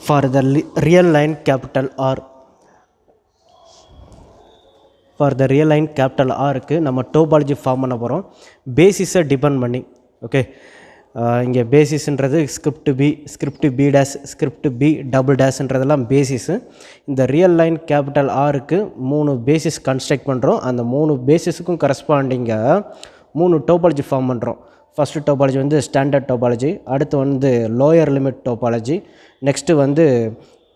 for the real line capital R. For the real line capital R க்கு நம்ம topology form பண்ண போகிறோம் பேசிஸை depend பண்ணி. ஓகே, இங்கே பேசிஸ்ன்றது script B dash, script B double டேஸ்ன்றதெல்லாம் பேசிஸு. இந்த ரியல் லைன் கேபிட்டல் ஆருக்கு 3 பேசிஸ் கன்ஸ்ட்ரக்ட் பண்ணுறோம். அந்த 3 பேசிஸுக்கும் கரஸ்பாண்டிங்காக 3 டோபாலஜி ஃபார்ம் பண்ணுறோம். ஃபஸ்ட்டு டோபாலஜி வந்து ஸ்டாண்டர்ட் டோபாலஜி, அடுத்து வந்து லோயர் லிமிட் டோபாலஜி, நெக்ஸ்ட்டு வந்து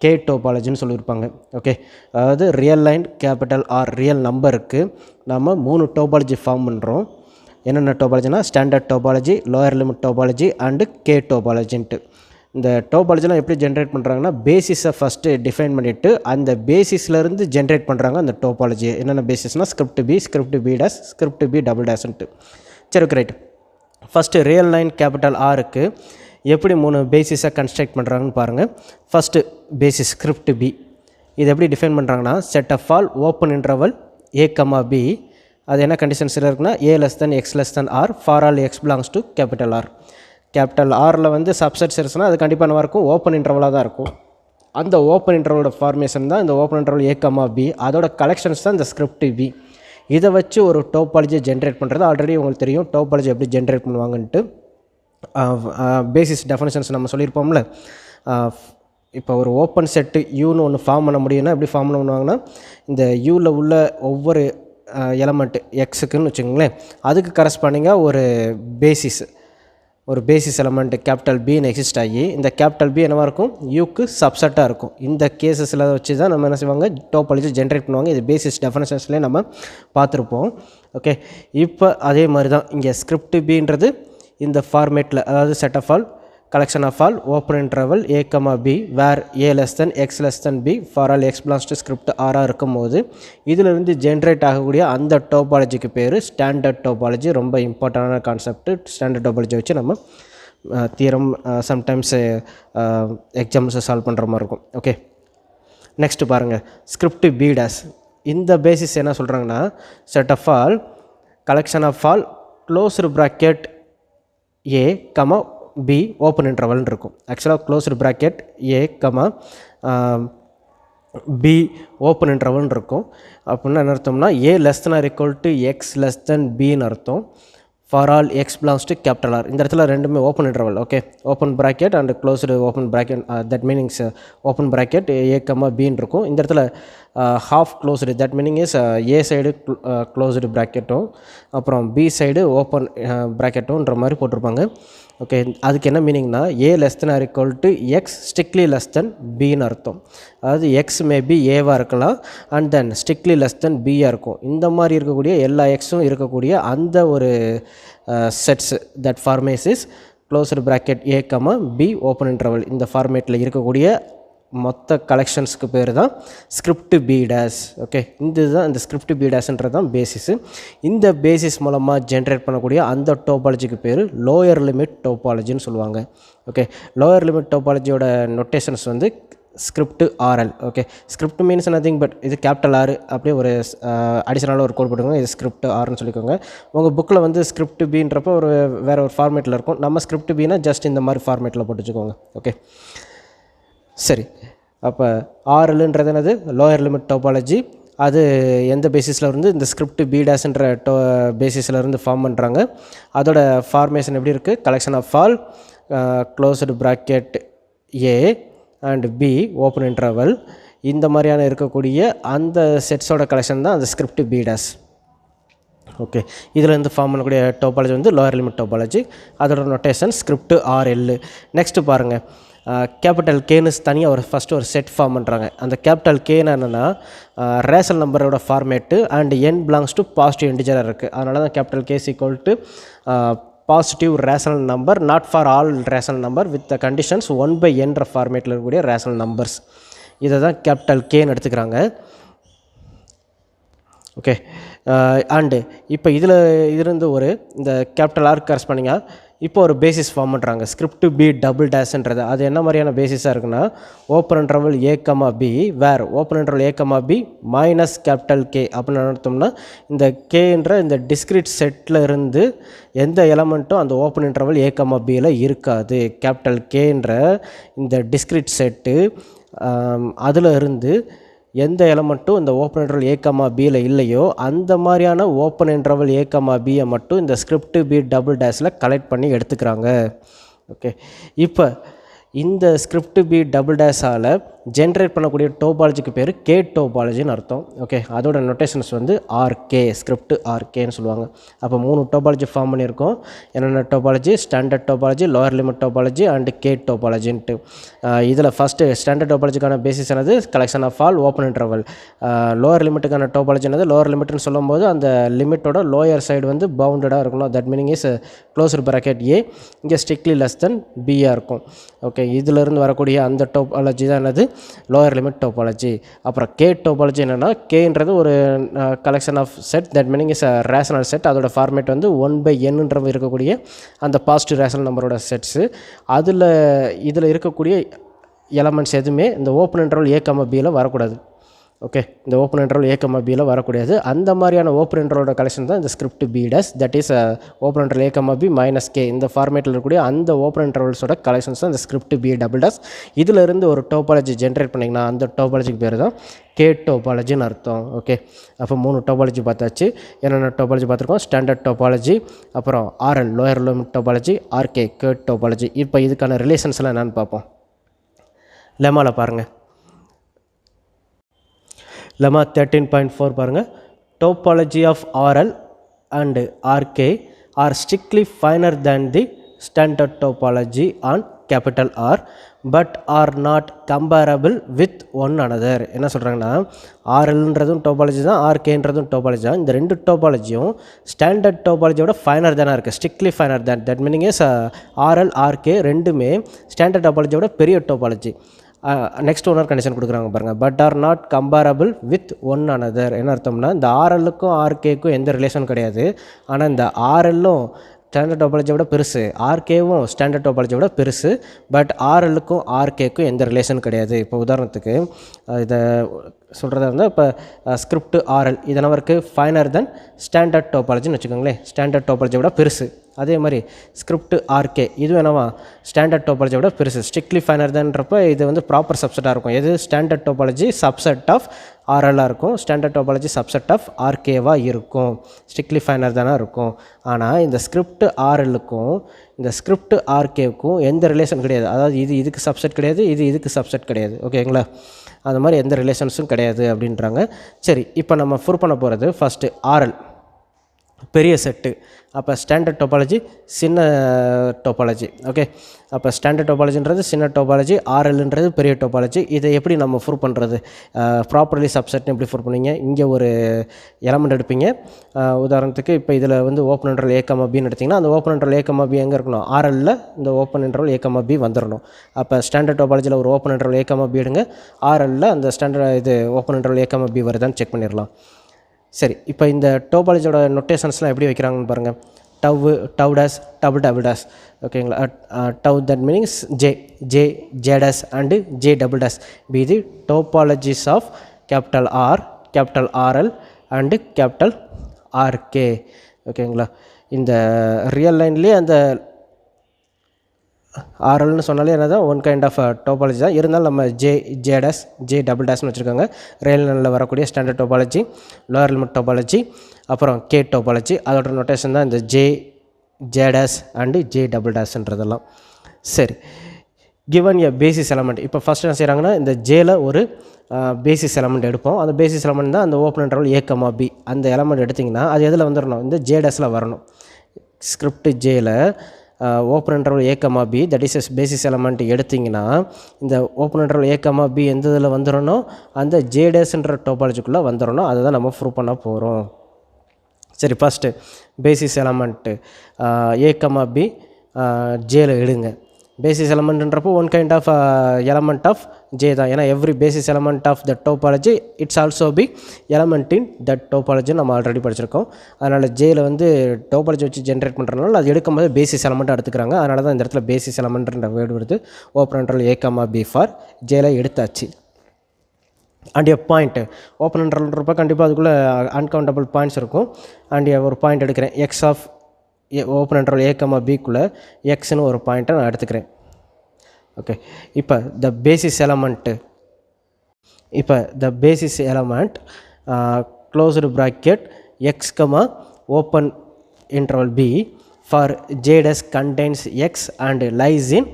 கே டோபாலஜின்னு சொல்லியிருப்பாங்க. ஓகே, அதாவது real line capital R real நம்பருக்கு நம்ம 3 டோபாலஜி ஃபார்ம் பண்ணுறோம். என்னென்ன டோபாலஜினா standard topology, lower limit topology and K டோபாலஜின்ட்டு. இந்த டோபாலஜிலாம் எப்படி ஜென்ரேட் பண்ணுறாங்கன்னா பேசிஸை ஃபஸ்ட்டு டிஃபைன் பண்ணிவிட்டு அந்த பேசிஸ்லேருந்து ஜென்ரேட் பண்ணுறாங்க அந்த டோபாலஜி. என்னென்ன பேசிஸ்னால் script B dash, script B double டேஸ்ன்ட்டு. சரி, okay, right. First real line capital ஆருக்கு எப்படி 3 பேசிஸை கன்ஸ்ட்ரக்ட் பண்ணுறாங்கன்னு பாருங்கள். ஃபஸ்ட்டு பேசிஸ் ஸ்கிரிப்ட் பி, இது எப்படி டிஃபைன் பண்ணுறாங்கன்னா set of all open interval A comma B. அது என்ன கண்டிஷன்ஸில் இருக்குன்னா A less than X less than R for all X belongs to capital R. கேபிட்டல் ஆரில் வந்து சப்செட்ஸ் இருந்துச்சுன்னா அது கண்டிப்பாக என்ன இருக்கும், ஓப்பன் இன்டர்வலாக தான் இருக்கும். அந்த ஓப்பன் இன்டர்வலோட ஃபார்மேஷன் தான் இந்த ஓப்பன் இன்டர்வல் ஏ கமா பி, அதோட கலெக்ஷன்ஸ் தான் இந்த ஸ்கிரிப்ட் பி. இதை வச்சு ஒரு டோபாலஜியை ஜென்ரேட் பண்ணுறது ஆல்ரெடி உங்களுக்கு தெரியும். டோபாலஜி எப்படி ஜென்ரேட் பண்ணுவாங்கன்ட்டு பேசிஸ் டெஃபினிஷன்ஸ் நம்ம சொல்லியிருப்போம்ல. இப்போ ஒரு ஓப்பன் செட்டு யூன்னு ஒன்று ஃபார்ம் பண்ண முடியும்னா எப்படி ஃபார்ம் பண்ணுவாங்கன்னா இந்த யூவில் உள்ள ஒவ்வொரு எலமெண்ட்டு எக்ஸுக்குன்னு வச்சுக்கோங்களேன், அதுக்கு கரஸ்பாண்டிங்காக ஒரு பேசிஸ் எலமெண்ட்டு கேபிட்டல் பின்னு எக்ஸிஸ்ட் ஆகி இந்த கேபிட்டல் பி என்னவாக இருக்கும், யூக்கு சப்செட்டாக இருக்கும். இந்த கேசஸில் வச்சு தான் நம்ம என்ன செய்வாங்க, டோபாலஜி ஜென்ரேட் பண்ணுவாங்க. இது பேசிஸ் டெஃபினிஷன்ஸ்லேயே நம்ம பார்த்துருப்போம். ஓகே, இப்போ அதே மாதிரி தான் இங்கே ஸ்கிரிப்ட் பின்றது இந்த ஃபார்மேட்டில், அதாவது set of all collection of all open interval A comma B where A less than X less than B for all X belongs to script ஆராக இருக்கும்போது இதிலிருந்து ஜென்ரேட் ஆகக்கூடிய அந்த டோபாலஜிக்கு பேர் ஸ்டாண்டர்ட் டோபாலஜி. ரொம்ப இம்பார்ட்டண்டான கான்செப்ட். ஸ்டாண்டர்ட் டோபாலஜி வச்சு நம்ம தியரம் சம்டைம்ஸ் எக்ஸாம்ஸை சால்வ் பண்ணுற மாதிரி இருக்கும். ஓகே, நெக்ஸ்ட்டு பாருங்கள் ஸ்கிரிப்ட் பி டேஸ். இந்த பேசிஸ் என்ன சொல்கிறாங்கன்னா set of all collection of all closed bracket A comma B open இன்டர்வல்னு இருக்கும். ஆக்சுவலாக closed bracket A comma B open இன்டர்வல்னு இருக்கும். அப்படின்னா என்ன அர்த்தம்னா A less than or equal to X less than பின்னு அர்த்தம். For all X belongs to capital R. இந்த இடத்துல ரெண்டுமே open interval. Okay, open bracket and closed open bracket, that meanings open bracket A comma பின்னு இருக்கும். இந்த இடத்துல half closed, that meaning is A side closed ப்ராக்கெட்டும் அப்புறம் பி சைடு ஓப்பன் ப்ராக்கெட்டும்ன்ற மாதிரி போட்டிருப்பாங்க. ஓகே, அதுக்கு என்ன மீனிங்னா A less than or equal to X strictly less than பின்னு அர்த்தம். அதாவது எக்ஸ் மேபி ஏவாக இருக்கலாம் and then strictly less than பியாக இருக்கும். இந்த மாதிரி இருக்கக்கூடிய எல்லா எக்ஸும் இருக்கக்கூடிய அந்த ஒரு sets that forms is closed bracket A comma B open interval. இந்த ஃபார்மேட்டில் இருக்கக்கூடிய மொத்த கலெக்ஷன்ஸ்க்கு பேர் தான் ஸ்கிரிப்ட் பி டேஸ். ஓகே, இதுதான் இந்த ஸ்கிரிப்ட் பி டேஸ்ன்றது தான் பேசிஸு. இந்த பேசிஸ் மூலமாக ஜென்ரேட் பண்ணக்கூடிய அந்த டோபாலஜிக்கு பேர் லோயர் லிமிட் டோபாலஜின்னு சொல்லுவாங்க. ஓகே, லோயர் லிமிட் டோபாலஜியோட நொட்டேஷன்ஸ் வந்து script RL. Okay, script means nothing but இது கேபிட்டல் ஆர், அப்படியே ஒரு அடிஷனலாக ஒரு கோட் போட்டுக்கோங்க, இது ஸ்கிரிப்ட் ஆர்னு சொல்லிக்கோங்க. உங்கள் புக்கில் வந்து ஸ்கிரிப்ட் பின்றப்போ ஒரு வேறு ஒரு ஃபார்மேட்டில் இருக்கும். நம்ம ஸ்கிரிப்ட் பின்னா ஜஸ்ட் இந்த மாதிரி ஃபார்மேட்டில் போட்டு வச்சுக்கோங்க. ஓகே, சரி. அப்போ ஆர்எல்ன்றது என்னது, லோயர் லிமிட் டோபாலஜி. அது எந்த பேசிஸில் இருந்து, இந்த ஸ்கிரிப்ட் பி டேஸ்ன்ற பேசிஸில் இருந்து ஃபார்ம் பண்ணுறாங்க. அதோட ஃபார்மேஷன் எப்படி இருக்குது, collection of all closed bracket A and B open interval. இந்த மாதிரியான இருக்கக்கூடிய அந்த செட்ஸோட கலெக்ஷன் தான் அந்த ஸ்கிரிப்ட் பி டேஸ். ஓகே, இதில் இருந்து ஃபார்ம் பண்ணக்கூடிய டோபாலஜி வந்து லோயர் லிமிட் டோபாலஜி. அதோட நொட்டேஷன் ஸ்கிரிப்ட் ஆர்எல். நெக்ஸ்ட்டு பாருங்கள் கேபிட்டல் கேன்னு தனியாக ஃபஸ்ட்டு ஒரு செட் ஃபார்ம் பண்ணுறாங்க. அந்த கேபிட்டல் கேன்னு என்னென்னா ரேஷனல் நம்பரோட format and N belongs to positive இன்டிஜராக இருக்குது. அதனால தான் capital K's equal to positive rational number not for all rational number with the conditions 1/n ஃபார்மேட்டில் இருக்கக்கூடிய ரேஷனல் நம்பர்ஸ். இதை தான் கேபிட்டல் கேன்னு எடுத்துக்கிறாங்க. ஓகே, அண்டு இப்போ இதில் இருந்து ஒரு இந்த கேபிட்டல் ஆர் கரஸ்பாண்டிங்காக இப்போ ஒரு பேசிஸ் ஃபார்ம் பண்ணுறாங்க ஸ்கிரிப்ட் பி டபுள் டேஷ்ன்றது. அது என்ன மாதிரியான பேசிஸாக இருக்குன்னா open interval A comma B where open interval A comma B minus capital K அப்படின்னு அர்த்தம்னா இந்த கேன்ற இந்த டிஸ்கிரிட் செட்டில் இருந்து எந்த எலமெண்ட்டும் அந்த ஓப்பன் இன்டர்வல் ஏ கமா பியில் இருக்காது. கேபிட்டல் கேன்ற இந்த டிஸ்கிரிட் செட்டு அதில் இருந்து எந்த எலமெண்ட்டும் இந்த ஓப்பன் இன்டர்வல் ஏ கமா பியில் இல்லையோ அந்த மாதிரியான ஓப்பன் இன்டர்வல் ஏ கமா பியை மட்டும் இந்த ஸ்கிரிப்ட் பி டபுள் டேஷில் கலெக்ட் பண்ணி எடுத்துக்கிறாங்க. ஓகே, இப்போ இந்த ஸ்கிரிப்ட் பி டபுள் டேஷால் ஜென்ரேட் பண்ணக்கூடிய டோபாலஜிக்கு பேர் கே டோபாலஜின்னு அர்த்தம். ஓகே, அதோட நொட்டேஷன்ஸ் வந்து ஆர்கே, ஸ்கிரிப்ட் ஆர்கேன்னு சொல்லுவாங்க. அப்போ 3 டோபாலஜி ஃபார்ம் பண்ணியிருக்கோம். என்னென்ன topology? Standard topology, lower limit topology and K டோபாலஜின்ட்டு. இதில் ஃபஸ்ட்டு ஸ்டாண்டர்ட் டோபாலஜிக்கான பேசிஸ் என்னது? Collection of all open interval. Lower லிமிட்டுக்கான டோபாலஜி என்னது? லோயர் லிமிட்னு சொல்லும்போது அந்த லிமிட்டோட லோயர் சைடு வந்து பவுண்டடாக இருக்கணும். That meaning is closed bracket A, இங்கே ஸ்ட்ரிக்ட்லி லெஸ் தென் பியாக இருக்கும். ஓகே, இதிலிருந்து வரக்கூடிய அந்த டோபாலஜி தான் என்னது? Lower limit topology. அப்புறம் கே டோபாலஜி என்னென்னா கேன்றது ஒரு collection of set, that meaning is rational set. அதோட ஃபார்மேட் வந்து 1/n இருக்கக்கூடிய அந்த பாசிட்டிவ் ரேஷனல் நம்பரோட செட்ஸு. இதில் இருக்கக்கூடிய எலமெண்ட்ஸ் எதுவுமே இந்த ஓப்பன் இன்டர்வல் ஏ கமா பியில் வரக்கூடாது. ஓகே, இந்த ஓப்பன் இன்டர்வல் ஏ கமா பியில் வரக்கூடாது. அந்த மாதிரியான ஓப்பன் இன்டர்வலோட கலெக்ஷன் தான் இந்த script B dash, that is open interval A comma B minus K. இந்த ஃபார்மேட்டில் இருக்கக்கூடிய அந்த ஓப்பன் இன்டர்வல்ஸோட கலெக்ஷன்ஸ் தான் இந்த ஸ்கிரிப்ட் பி டபுள் டேஷ். இதிலிருந்து ஒரு டோபாலஜி ஜென்ரேட் பண்ணிங்கன்னா அந்த டோபாலஜிக்கு பேர் தான் கே டோபாலஜின்னு அர்த்தம். ஓகே, அப்போ 3 டோபாலஜி பார்த்தாச்சு. என்னென்ன டோபாலஜி பார்த்துருக்கோம்? ஸ்டாண்டர்ட் டோபாலஜி, அப்புறம் RL lower limit topology, RK K topology. இப்போ இதுக்கான ரிலேஷன்ஸ்லாம் என்னென்னு பார்ப்போம். லெமாவில் பாருங்கள், லெமா 13.4 பாருங்கள். Topology of RL and RK are strictly finer than the standard topology on capital R but are not comparable with one another. என்ன சொல்கிறாங்கன்னா ஆர்எல்ன்றதும் topology தான், ஆர்கேன்றதும் topology தான். இந்த 2 டோபாலஜியும் ஸ்டாண்டர்ட் டோபாலஜியோட ஃபைனர் தானே இருக்குது, strictly finer than. That meaning is RL RK ரெண்டுமே standard டோபாலஜியோட பெரிய டோபாலஜி. நெக்ஸ்ட் ஒன் கண்டிஷன் கொடுக்குறாங்க பாருங்கள், but are not comparable with one another. என்ன அர்த்தம்னா இந்த ஆர்எல்லுக்கும் ஆர்கேக்கும் எந்த ரிலேஷன் கிடையாது. ஆனால் இந்த ஆர்எல்லும் ஸ்டாண்டர்ட் டோபாலஜியை விட பெருசு, ஆர்கேவும் ஸ்டாண்டர்ட் டோபாலஜியை விட பெருசு. பட் ஆர்எல்லுக்கும் ஆர்கேக்கும் எந்த ரிலேஷன் கிடையாது. இப்போ உதாரணத்துக்கு இதை சொல்கிறதா இருந்தால் இப்போ ஸ்கிரிப்ட் ஆர்எல் இதனவருக்கு ஃபைனர் தென் ஸ்டாண்டர்ட் டோபாலஜின்னு வச்சுக்கோங்களேன், ஸ்டாண்டர்ட் டோபாலஜியை விட பெருசு. அதே மாதிரி ஸ்கிரிப்ட் ஆர்கே இது என்னவா ஸ்டாண்டர்ட் டோபாலஜியை விட பெருசு, ஸ்ட்ரிக்ட்லி ஃபைனர் தான்றப்போ இது வந்து ப்ராப்பர் சப்செட்டாக இருக்கும். எது? ஸ்டாண்டர்ட் டோபாலஜி சப்செட் ஆஃப் ஆர்எல்லாக இருக்கும், ஸ்டாண்டர்ட் டோபாலஜி சப்செட் ஆஃப் ஆர்கேவாக இருக்கும், ஸ்ட்ரிக்ட்லி ஃபைனர் தானே இருக்கும். ஆனால் இந்த ஸ்கிரிப்ட் ஆர்எல்லுக்கும் இந்த ஸ்கிரிப்ட் ஆர்கேவுக்கும் எந்த ரிலேஷன் கிடையாது. அதாவது இது இதுக்கு சப்செட் கிடையாது, இது இதுக்கு சப்செட் கிடையாது. ஓகேங்களா? அந்த மாதிரி எந்த ரிலேஷன்ஸும் கிடையாது அப்படின்றாங்க. சரி, இப்போ நம்ம ப்ரூவ் பண்ண போகிறது ஃபஸ்ட்டு ஆர்எல் பெரிய செட்டு, அப்போ ஸ்டாண்டர்ட் டோபாலஜி சின்ன டோபாலஜி. ஓகே, அப்போ ஸ்டாண்டர்ட் டோபாலஜின்றது சின்ன டோபாலஜி, ஆர்எல்ன்றது பெரிய டோபாலஜி. இதை எப்படி நம்ம ப்ரூவ் பண்ணுறது? ப்ராப்பர்லி சப்செட்னு எப்படி ப்ரூவ் பண்ணுவீங்க? இங்கே ஒரு எலமெண்ட் எடுப்பீங்க. உதாரணத்துக்கு இப்போ இதில் வந்து ஓப்பன் இன்டர்வல் ஏ கமா பின்னு எடுத்திங்கன்னா அந்த ஓப்பன் இன்டர்வல் ஏ கமா பி எங்கே இருக்கணும்? ஆர்எல்லில் இந்த ஓப்பன் இன்டர்வல் ஏ கமா பி வந்துடணும். அப்போ ஸ்டாண்டர்ட் டோபாலஜியில் ஒரு ஓப்பன் இன்டர்வல் ஏ கமா பி எடுங்க, ஆர்எல்லில் அந்த ஸ்டாண்டர்ட் இது ஓப்பன் இன்டர்வல் ஏ கமா பி வருதான்னு செக் பண்ணிடலாம். சரி, இப்போ இந்த டோபாலஜியோட நொட்டேஷன்ஸ்லாம் எப்படி வைக்கிறாங்கன்னு பாருங்கள். Tau dash double dash. ஓகேங்களா? Tau that meanings J dash and J double days B the topologies of capital R, capital RL and capital RK. ஓகேங்களா? இந்த ரியல் லைன்லேயே அந்த ஆர்எல்னு சொன்னாலே என்னதான் ஒன் கைண்ட் ஆஃப் டோபாலஜி தான். இருந்தாலும் நம்ம ஜே டேஸ் ஜே டபுள் டேஸ்னு வச்சுருக்காங்க. ரியல் லைனில் வரக்கூடிய standard topology, lower limit topology, அப்புறம் கே டோபாலஜி. அதோட நோட்டேஷன் தான் இந்த J dash and J double டேஸ்ன்றதெல்லாம். சரி, கிவன் எ பேசிஸ் எலமெண்ட். இப்போ ஃபஸ்ட் என்ன செய்கிறாங்கன்னா இந்த ஜேல ஒரு பேசிஸ் எலமெண்ட் எடுப்போம். அந்த பேசிஸ் எலமெண்ட் தான் அந்த ஓப்பன் இன்டர்வல் ஏ கமா பி. அந்த எலமெண்ட் எடுத்திங்கன்னா அது எதில் வந்துடணும்? இந்த ஜே டேஸில் வரணும். ஸ்கிரிப்ட் ஜேல open interval A comma b that is basis element எடுத்திங்கன்னா இந்த ஓப்பன் இன்டர்வல் ஏ கமா பி எந்த இதில் வந்துடணும்? அந்த ஜே டேஸ்ன்ற டோபாலஜிக்குள்ளே வந்துடணும். அதை தான் நம்ம ப்ரூவ் பண்ண போகிறோம். சரி, first basis element a comma b ஜேல எடுங்க. பேசிஸ் எலமெண்ட்ன்றப்போ one kind of element of J தான். ஏன்னா every basis element of the topology it's also b element in that topology நம்ம ஆல்ரெடி படிச்சிருக்கோம். அதனால் ஜேயில் வந்து டோபாலஜி வச்சு ஜென்ரேட் பண்ணுறதுனால அது எடுக்கும்போது பேசிஸ் எலமெண்ட்டாக எடுத்துக்கிறாங்க. அதனால தான் இந்த இடத்துல பேசிஸ் எலமெண்ட்ன்ற வேர்டு வருது. Open interval A comma b for ஜேல எடுத்தாச்சு. அண்ட் எ பாயிண்ட் ஓப்பன் இன்டர்வல்ன்றப்ப கண்டிப்பாக அதுக்குள்ளே அன்கவுண்டபிள் பாயிண்ட்ஸ் இருக்கும். அண்ட் ஒரு பாயிண்ட் எடுக்கிறேன் x of open interval A comma பிக்குள்ளே எக்ஸ்னு ஒரு பாயிண்ட்டை நான் எடுத்துக்கிறேன். ஓகே, இப்போ the basis element closed bracket X comma open interval b for J dash contains x and lies in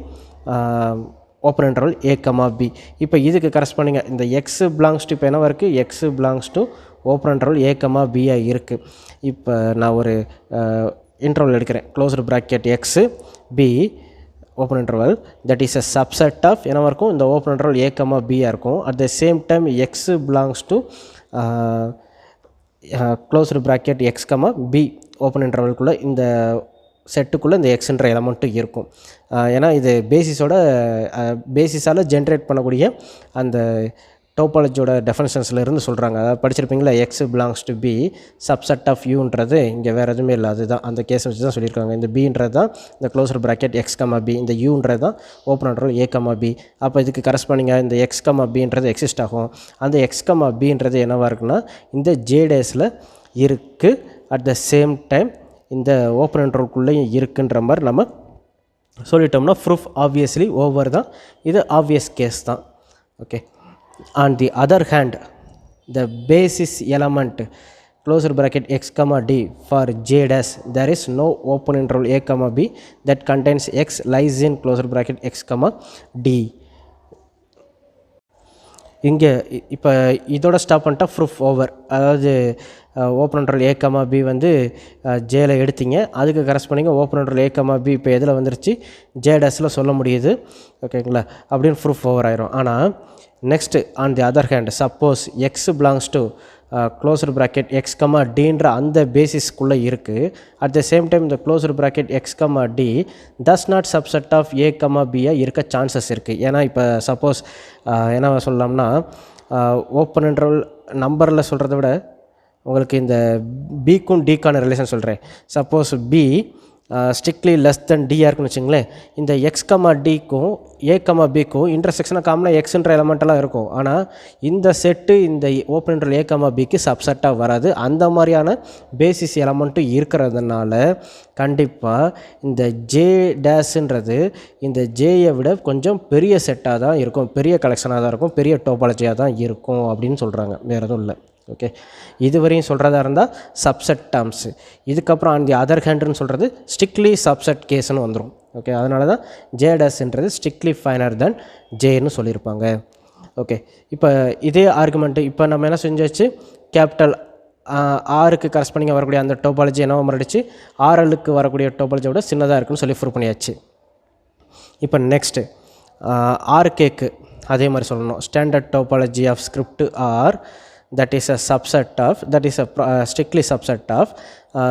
open interval A comma b. இப்போ இதுக்கு கரஸ்பாண்டிங்க இந்த எக்ஸ் பிலாங்ஸ் டு இப்போ என்ன இருக்குது, x belongs to open interval A comma பியாக இருக்குது. இப்போ நான் ஒரு இன்டர்வல் எடுக்கிறேன் closed bracket x b open interval that is a subset of என்னவாக இருக்கும், இந்த ஓப்பன் இன்டர்வல் ஏ கமா பியாக இருக்கும். At the same time x belongs to closed bracket X comma B open இன்டர்வல்குள்ளே இந்த செட்டுக்குள்ளே இந்த எக்ஸ்ன்ற எலமெண்ட்டும் இருக்கும். ஏன்னா இது பேசிஸால் ஜென்ரேட் பண்ணக்கூடிய அந்த டோபாலஜியோட டெஃபனிஷன்ஸில் இருந்து சொல்கிறாங்க. அதாவது படிச்சிருப்பீங்களா, x belongs to b subset of யூன்றது இங்கே வேறு எதுவுமே இல்லை. அதுதான் அந்த கேஸை வச்சு தான் சொல்லியிருக்காங்க. இந்த பின்றது தான் இந்த closed bracket X comma B, இந்த யூன்றது தான் ஓப்பன் இன்டர்வல் ஏ கமா பி. அப்போ இதுக்கு கரஸ்பாண்டிங்காக இந்த எக்ஸ் கமா பின்றது எக்ஸிஸ்ட் ஆகும். அந்த எக்ஸ் கமா பின்றது என்னவாக இருக்குன்னா இந்த ஜேடேஸில் இருக்குது. அட் த சேம் டைம் இந்த ஓப்பன் இன்டர்வல்குள்ளேயும் இருக்குன்ற மாதிரி நம்ம சொல்லிட்டோம்னா ப்ரூஃப் ஆப்வியஸ்லி ஓவர் தான். இது ஆப்வியஸ் கேஸ் தான். Okay, on the other hand the basis element closed bracket x comma d for j dash there is no open interval a comma b that contains x lies in closed bracket x comma d. இங்கே இப்போ இதோட stop பண்ணிட்டா proof over. அதாவது open interval ஏ comma B வந்து ஜேல எடுத்தீங்க, அதுக்கு கரஸ்பாண்டிங்க open interval ஏ comma b இப்போ எதில் வந்துருச்சு, ஜே டேஸில் சொல்ல முடியுது. ஓகேங்களா, அப்படின்னு ப்ரூஃப் ஓவர் ஆயிரும். ஆனால் next on the other hand suppose x belongs to closed bracket X comma டின்ற அந்த பேசிஸ்க்குள்ளே இருக்குது. அட் த சேம் டைம் இந்த closed bracket X comma d does not subset of a comma பியாக இருக்க சான்சஸ் இருக்குது. ஏன்னா இப்போ சப்போஸ் என்ன சொல்லலாம்னா ஓப்பன் இன்டர்வல் நம்பரில் சொல்கிறத விட உங்களுக்கு இந்த பிக்கும் டிக்கான ரிலேஷன் சொல்கிறேன். Suppose b strictly less than டியாக இருக்குன்னு வச்சுங்களேன், இந்த எக்ஸ் கமா டிக்கும் ஏ கமா பிக்கும் இன்டர்செக்ஷனாக காமனாக எக்ஸ்ன்ற எலமெண்ட்டெல்லாம் இருக்கும். ஆனால் இந்த செட்டு இந்த ஓப்பன் இன்டர்வல் ஏ கமா பிக்கு சப்செட்டாக வராது. அந்த மாதிரியான பேசிஸ் எலமெண்ட்டும் இருக்கிறதுனால கண்டிப்பாக இந்த ஜே டேஷுன்றது இந்த ஜேயை விட கொஞ்சம் பெரிய செட்டாக தான் இருக்கும், பெரிய கலெக்ஷனாக தான் இருக்கும், பெரிய டோபாலஜியாக தான் இருக்கும் அப்படின்னு சொல்கிறாங்க. வேறு எதுவும் இல்லை. ஓகே, இதுவரையும் சொல்கிறதா இருந்தால் சப்செட் டேர்ம்ஸு. இதுக்கப்புறம் ஆன் தி அதர் ஹேண்டுன்னு சொல்கிறது ஸ்ட்ரிக்ட்லி சப்செட் கேஸ்ன்னு வந்துடும். ஓகே, அதனால தான் ஜே டேஷ்ன்றது ஸ்ட்ரிக்ட்லி ஃபைனர் தென் ஜேன்னு சொல்லியிருப்பாங்க. ஓகே, இப்போ இதே ஆர்குமெண்ட்டு இப்போ நம்ம என்ன செஞ்சாச்சு, கேபிட்டல் ஆருக்கு கரஸ்பாண்டிங்காக வரக்கூடிய அந்த டோபாலஜி என்னவோ மறுடிச்சு ஆர்எல்லுக்கு வரக்கூடிய டோபாலஜியோட சின்னதாக இருக்குன்னு சொல்லி ப்ரூவ் பண்ணியாச்சு. இப்போ நெக்ஸ்ட்டு ஆர்கேக்கு அதே மாதிரி சொல்லணும். Standard topology of script R that is a subset of, that is a strictly subset of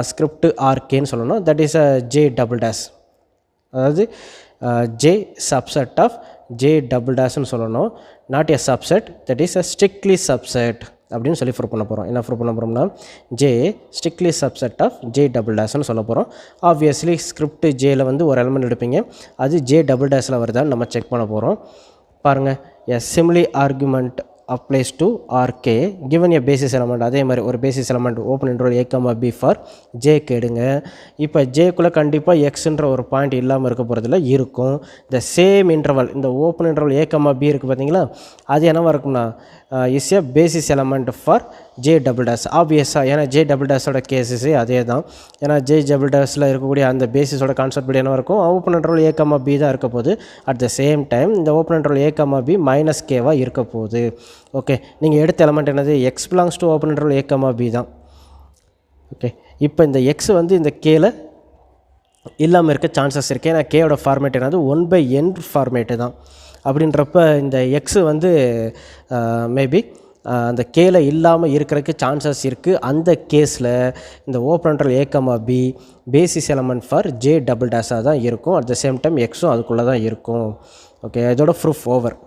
script RK ன்னு சொல்லணும். that is a J double dash, அதாவது J subset of J double dash ன்னு சொல்லணும். not a subset, that is a strictly subset அப்படின்னு சொல்லி prove பண்ண போகிறோம். என்ன ப்ரூவ் பண்ண போகிறோம்னா J strictly subset of J double dash ன்னு சொல்ல போகிறோம். ஆப்வியஸ்லி ஸ்கிரிப்ட் Jல வந்து ஒரு எலமெண்ட் எடுப்பீங்க, அது J double dashல வருதான்னு நம்ம செக் பண்ண போகிறோம். பாருங்கள், a simile argument applies to RK given a basis element. அதே மாதிரி ஒரு basis element open interval A comma b for ஜேக்கு எடுங்க. இப்போ ஜேக்குள்ளே கண்டிப்பாக எக்ஸ்ன்ற ஒரு பாயிண்ட் இல்லாமல் இருக்க போகிறதுல இருக்கும். இந்த சேம் இன்டர்வல் இந்த ஓப்பன் இன்டர்வல் ஏ கமா பி இருக்குது பார்த்தீங்களா, அது என்னவாக இருக்கும்னா is a basis element for J double dash. ஆப்வியஸாக ஏன்னா ஜே டபுள் டேஷோட கேஸஸே அதே தான். ஏன்னா ஜே டபுள் டேஷில் இருக்கக்கூடிய அந்த பேசிஸோட கான்செப்ட் படி என்ன இருக்கும், ஓப்பன் இன்டர்வல் ஏ கமா பி தான் இருக்க போகுது. அட் த சேம் டைம் இந்த ஓப்பன் இன்டர்வல் ஏ கமா பி மைனஸ் கேவாக இருக்க போகுது. ஓகே, நீங்கள் எடுத்த எலமெண்ட் என்னது, X belongs to open interval A comma B தான். ஓகே, இப்போ இந்த எக்ஸ் வந்து இந்த கேல இல்லாமல் இருக்க சான்சஸ் இருக்குது. ஏன்னா கேவோட ஃபார்மேட் என்னது 1/n ஃபார்மேட்டு தான். அப்படின்றப்ப இந்த எக்ஸு வந்து மேபி அந்த கேல இல்லாமல் இருக்கிறதுக்கு சான்சஸ் இருக்குது. அந்த கேஸில் இந்த open interval A comma b basis element for J double டேஷாக தான் இருக்கும். அட் த சேம் டைம் எக்ஸும் அதுக்குள்ளே தான் இருக்கும். ஓகே, இதோட proof over.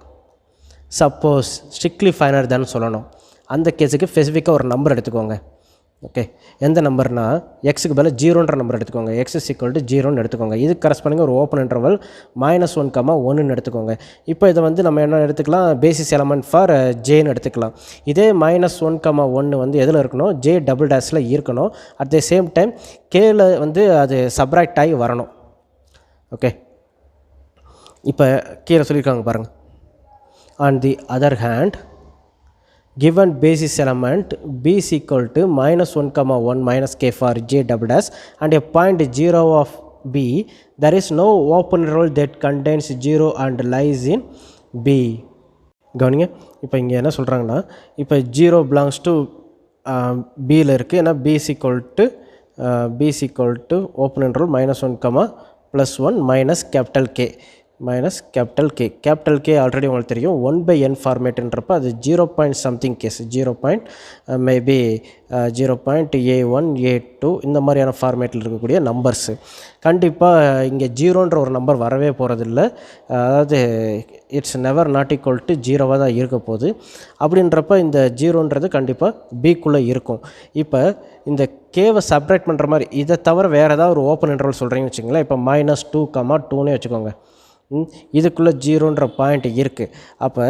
Suppose strictly finer தான் சொல்லணும். அந்த கேஸுக்கு ஸ்பெசிஃபிக்காக ஒரு நம்பர் எடுத்துக்கோங்க. ஓகே, எந்த நம்பர்னா எக்ஸுக்கு பதில் 0ன்ற நம்பர் எடுத்துக்கோங்க. எக்ஸ் இஸ் ஈக்குவல் டு 0ன்னு எடுத்துக்கோங்க. இது கரஸ்பாண்டிங் ஒரு ஓப்பன் இன்டர்வல் -1, -1ன்னு எடுத்துக்கோங்க. இப்போ இதை வந்து நம்ம என்ன எடுத்துக்கலாம், பேசிஸ் எலமெண்ட் ஃபார் ஜேன்னு எடுத்துக்கலாம். இதே -1, -1 வந்து எதில் இருக்கணும், ஜே டபுள் டேஷில் இருக்கணும். அட் த சேம் டைம் கேல வந்து அது சப்ராக்ட் ஆகி வரணும். ஓகே, இப்போ கீழே சொல்லியிருக்காங்க பாருங்கள். On the other hand, given basis element b is equal to -1, -1 k for j double dash and a point 0 of b, there is no open interval that contains 0 and lies in b. கவனிங்க, இப்போ இங்கே என்ன சொல்கிறாங்கன்னா, இப்போ 0 belongs to bயில் இருக்குது. ஏன்னா b is equal to open interval -1, +1 capital K minus capital K. Capital K already உங்களுக்கு தெரியும், 1/n ஃபார்மேட்டுன்றப்ப அது 0. Something case 0. Maybe 0.A1 A2 இந்த மாதிரியான ஃபார்மேட்டில் இருக்கக்கூடிய நம்பர்ஸு. கண்டிப்பாக இங்கே 0ன்ற ஒரு நம்பர் வரவே போகிறதில்ல. அதாவது it's never not equal to 0வாக தான் இருக்க போகுது. அப்படின்றப்ப இந்த 0ன்றது கண்டிப்பாக பிக்குள்ளே இருக்கும். இப்போ இந்த கேவை செப்ரேட் பண்ணுற மாதிரி இதை தவிர வேறு ஏதாவது ஒரு ஓப்பன் இன்டர்வல் சொல்கிறீங்கன்னு வச்சுங்களேன். இப்போ -2, 2னே வச்சுக்கோங்க. இதுக்குள்ளே 0ன்ற பாயிண்ட் இருக்குது. அப்போ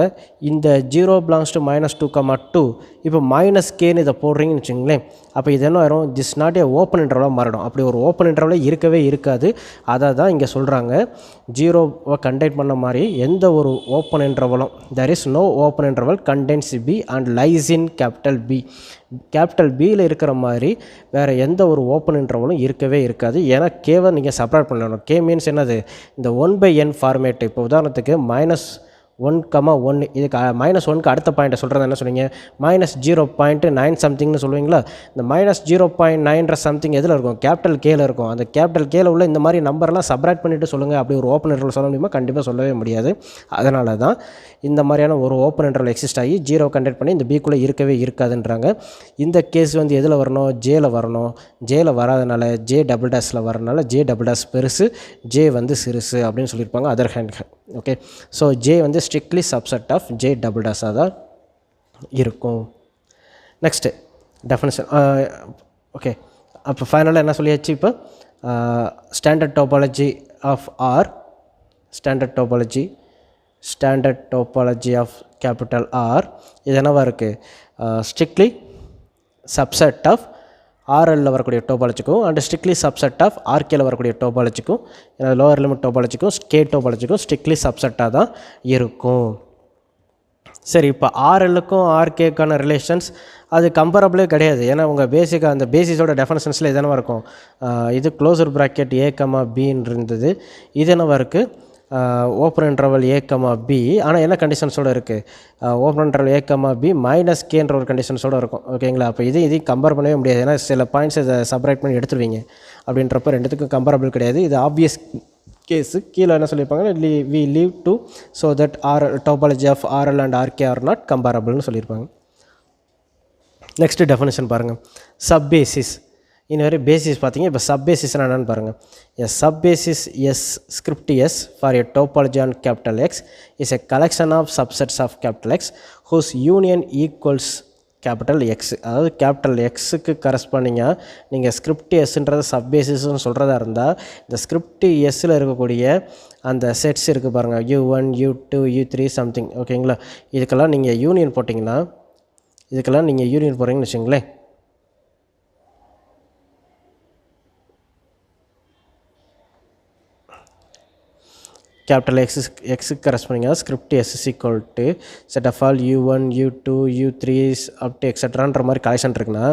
இந்த 0 belongs to -2, 2 இப்போ -kன்னு இதை போடுறீங்கன்னு வச்சுங்களேன். அப்போ இது என்ன ஆயிரும், திஸ் நாட் ஏ ஓப்பன் இன்டர்வலாக மாறிடும். அப்படி ஒரு ஓப்பன் இன்டர்வலே இருக்கவே இருக்காது. அதை தான் இங்கே சொல்கிறாங்க, 0வை கண்டெயின் பண்ண மாதிரி எந்த ஒரு open இன்டர்வலும், there is no open interval contains b and lies in capital B. Capital பியில் இருக்கிற மாதிரி வேறு எந்த ஒரு ஓப்பன் இன்டர்வலும் இருக்கவே இருக்காது. ஏன்னா கேவை நீங்கள் செப்பரேட் பண்ணணும். கே மீன்ஸ் என்னது, இந்த 1/n ஃபார்மேட்டு. இப்போ உதாரணத்துக்கு -1, 1 இதுக்கு -1க்கு அடுத்த பாயிண்ட்டை சொல்கிறது என்ன சொன்னீங்க, -0.9 சம்திங்னு சொல்லுவீங்களா. இந்த -0.9ன்ற சம்திங் எதில் இருக்கும், கேபிட்டல் கேல இருக்கும். அந்த கேபிட்டல் கேல உள்ள இந்த மாதிரி நம்பர்லாம் சப்ராக்ட் பண்ணிவிட்டு சொல்லுங்கள். அப்படி ஒரு ஓப்பன் இன்டர்வல் சொல்ல முடியுமா, கண்டிப்பாக சொல்லவே முடியாது. அதனால தான் இந்த மாதிரியான ஒரு ஓப்பன் இன்டர்வல் எக்ஸிஸ்ட் ஆகி 0 கண்டக்ட் பண்ணி இந்த பிக்குள்ளே இருக்கவே இருக்காதுன்றாங்க. இந்த கேஸ் வந்து எதில் வரணும், ஜேல வரணும். ஜேல வராதனால ஜே டபுள் டேஷில் வரனால ஜே டபுள் டேஷ் பெருசு, ஜே வந்து சிறுசு அப்படின்னு சொல்லியிருப்பாங்க other hand. Okay, so J வந்து strictly subset of J double டேஷாக தான் இருக்கும். Next definition. ஓகே, அப்போ ஃபைனலாக என்ன சொல்லியாச்சு, இப்போ standard topology of R, standard topology of capital R இது என்னவாக இருக்குது, ஸ்ட்ரிக்ட்லி சப்செட் ஆஃப் ஆர்எல்ல வரக்கூடிய டோபாலஜிக்கும் அண்ட் ஸ்ட்ரிக்ட்லி சப்செட் ஆஃப் ஆர்கேல வரக்கூடிய டோபாலஜிக்கும், லோவர் லிமிட் டோபாலஜிக்கும் கே டோபாலஜிக்கும் ஸ்ட்ரிக்ட்லி சப்செட்டாக தான் இருக்கும். சரி, இப்போ ஆர்எல்லுக்கும் ஆர்கேக்கான ரிலேஷன்ஸ் அது கம்பேரபிளே கிடையாது. ஏன்னா உங்கள் பேசிக்காக அந்த பேசிஸோட டெஃபினேஷன்ஸில் இது என்னவாக இருக்கும், இது க்ளோசர் ப்ராக்கெட் ஏ கமா பின்னு இருந்தது. இது என்னவாக இருக்குது, ஓப்பன் இன்டர்வல் ஏ கமா பி. ஆனால் என்ன கண்டிஷன்ஸோடு இருக்குது, ஓப்பன் இன்டர்வல் ஏ கமா பி -kன்ற ஒரு கண்டிஷன்ஸோடு இருக்கும். ஓகேங்களா. அப்போ இதையும் கம்பேர் பண்ணவே முடியாது. ஏன்னா சில பாயிண்ட்ஸ் இதை செப்பரேட் பண்ணி எடுத்துருவீங்க. அப்படின்றப்ப ரெண்டுத்துக்கும் கம்பேரபிள் கிடையாது. இது ஆப்வியஸ் கேஸு. கீழே என்ன சொல்லியிருப்பாங்க, we leave to so that topology of RL and RK are not கம்பேரபிள்னு சொல்லியிருப்பாங்க. நெக்ஸ்ட்டு டெஃபினேஷன் பாருங்கள், சப் பேசிஸ். இன்னொரு பேசிஸ் பார்த்தீங்க. இப்போ சப் பேசிஸ்னால் என்னென்னு பாருங்கள். A subbasis S script S for a topology on capital X is a collection of subsets of capital X whose union equals capital X. அதாவது கேபிட்டல் எக்ஸுக்கு கரஸ்பாண்டிங்காக நீங்கள் ஸ்கிரிப்ட் எஸ்ன்றதை சப் பேசிஸ்ன்னு சொல்கிறதா இருந்தால், இந்த ஸ்கிரிப்ட் எஸ்ஸில் இருக்கக்கூடிய அந்த செட்ஸ் இருக்குது பாருங்கள், U1 U2 U3 சம்திங். ஓகேங்களா. இதுக்கெல்லாம் நீங்கள் யூனியன் போட்டிங்கன்னா, போகிறீங்கன்னு வச்சுங்களேன். கேபிட்டல் எக்ஸுக்கு கரஸ்பாண்டிங்காக script S is equal to set of all U1 U2 U3 up to எக்ஸட்ரான்ற மாதிரி கலெக்ஷன் இருக்குன்னா,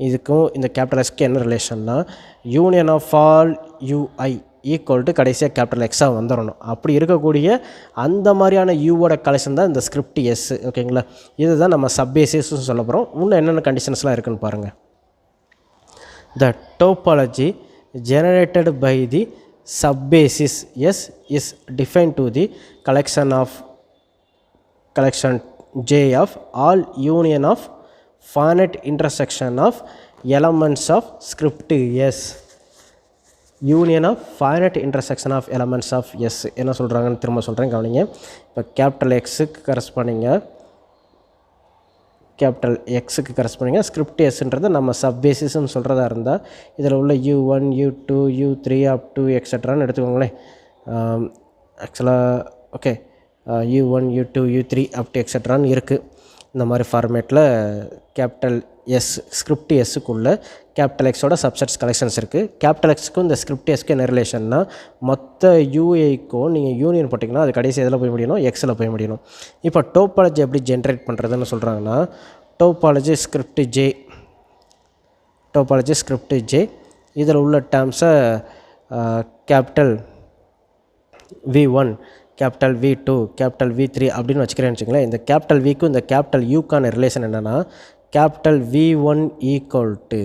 இதுக்கும் இந்த கேபிட்டல் எக்ஸ்க்கு என்ன ரிலேஷன்னா, union of all UI equal to கடைசியாக கேபிட்டல் எக்ஸாக வந்துடணும். அப்படி இருக்கக்கூடிய அந்த மாதிரியான யூவோட கலெக்ஷன் தான் இந்த ஸ்கிரிப்ட் எஸ். ஓகேங்களா. இதுதான் நம்ம சப் பேசிஸ்ன்னு சொல்ல போகிறோம். இன்னும் என்னென்ன கண்டிஷன்ஸ்லாம் இருக்குதுன்னு பாருங்கள். The topology generated by the subbasis S is defined to the collection J of all union of finite intersection of elements of script S. Union of finite intersection of elements of S என்ன சொல்கிறாங்கன்னு திரும்ப சொல்கிறேன் கவனிங்க. இப்போ capital எக்ஸுக்கு கரஸ்பாண்டிங்க script எஸ்ன்றது நம்ம சப்பேசிஸ்ன்னு சொல்கிறதா இருந்தால் இதில் உள்ள U1 U2 U3 up to எக்ஸட்ரான்னு எடுத்துக்கோங்களேன். ஆக்சுவலாக okay U1 U2 U3 up to எக்ஸட்ரான்னு இருக்குது. இந்த மாதிரி ஃபார்மேட்டில் கேபிட்டல் எஸ் ஸ்கிரிப்ட் எஸ்ஸுக்குள்ளே கேபிட்டல் எக்ஸோட சப்செட்ஸ் கலெக்ஷன்ஸ் இருக்குது. கேபிட்டல் எக்ஸுக்கும் இந்த ஸ்கிரிப்ட் எஸ்க்கு என்ன ரிலேஷன்னா மொத்த யூஏக்கும் நீங்கள் யூனியன் போட்டிங்கன்னா அது கடைசி எதில் போய் முடியணும், எக்ஸில் போய் முடியணும். இப்போ டோபாலஜி எப்படி ஜென்ரேட் பண்ணுறதுன்னு சொல்கிறாங்கன்னா டோபாலஜி ஸ்கிரிப்ட் ஜே இதில் உள்ள டேர்ம்ஸை capital V1 capital V2 capital V3 அப்படின்னு வச்சுக்கிறேன்னு வச்சுங்களேன். இந்த கேபிட்டல் விக்கும் இந்த கேபிட்டல் யூக்கான ரிலேஷன் என்னென்னா capital V1 equal to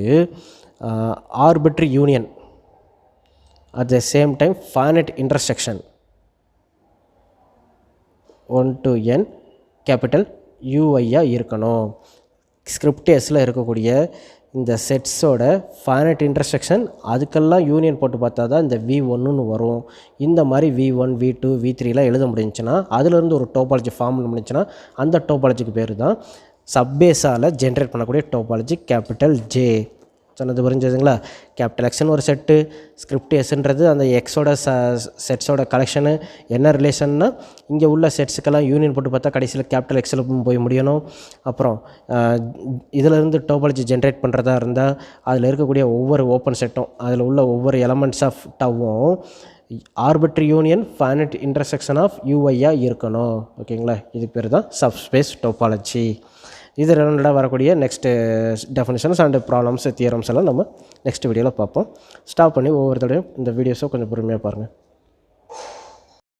arbitrary union at the same time finite intersection 1 to n capital யூஐயாக இருக்கணும். ஸ்கிரிப்ட் எஸ்ஸில் இருக்கக்கூடிய இந்த செட்ஸோட ஃபைனட் இன்டர்செக்ஷன் அதுக்கெல்லாம் யூனியன் போட்டு பார்த்தா தான் இந்த V1ன்னு வரும். இந்த மாதிரி V1 V2 V3லாம் எழுத முடிஞ்சுன்னா அதிலேருந்து ஒரு டோபாலஜி ஃபார்ம் முடிஞ்சுன்னா அந்த டோபாலஜிக்கு பேர் தான் சப்பேஸால் ஜென்ரேட் பண்ணக்கூடிய டோபாலஜி கேபிட்டல் ஜே. சொன்னது புரிஞ்சதுங்களா? கேபிட்டல் எக்ஸ்னு ஒரு செட்டு, ஸ்கிரிப்ட் எஸ்ன்றது அந்த எக்ஸோட செட்ஸோட கலெக்ஷனு. என்ன ரிலேஷன்னா இங்கே உள்ள செட்ஸுக்கெல்லாம் யூனியன் போட்டு பார்த்தா கடைசியில் கேபிட்டல் எக்ஸில் போய் முடியணும். அப்புறம் இதிலேருந்து டோபாலஜி ஜென்ரேட் பண்ணுறதா இருந்தால் அதில் இருக்கக்கூடிய ஒவ்வொரு ஓப்பன் செட்டும் அதில் உள்ள ஒவ்வொரு எலமெண்ட்ஸ் ஆஃப் டவும் arbitrary union finite intersection of யூஐயாக இருக்கணும். ஓகேங்களா? இது பேர் தான் சப்ஸ்பேஸ் டோபாலஜி. இது ரிலேட்டடாக வரக்கூடிய next definitions and problems theorems எல்லாம் நம்ம நெக்ஸ்ட் வீடியோவில் பார்ப்போம். ஸ்டாப் பண்ணி ஒவ்வொரு தடையும் இந்த வீடியோஸை கொஞ்சம் பொறுமையாக பாருங்கள்.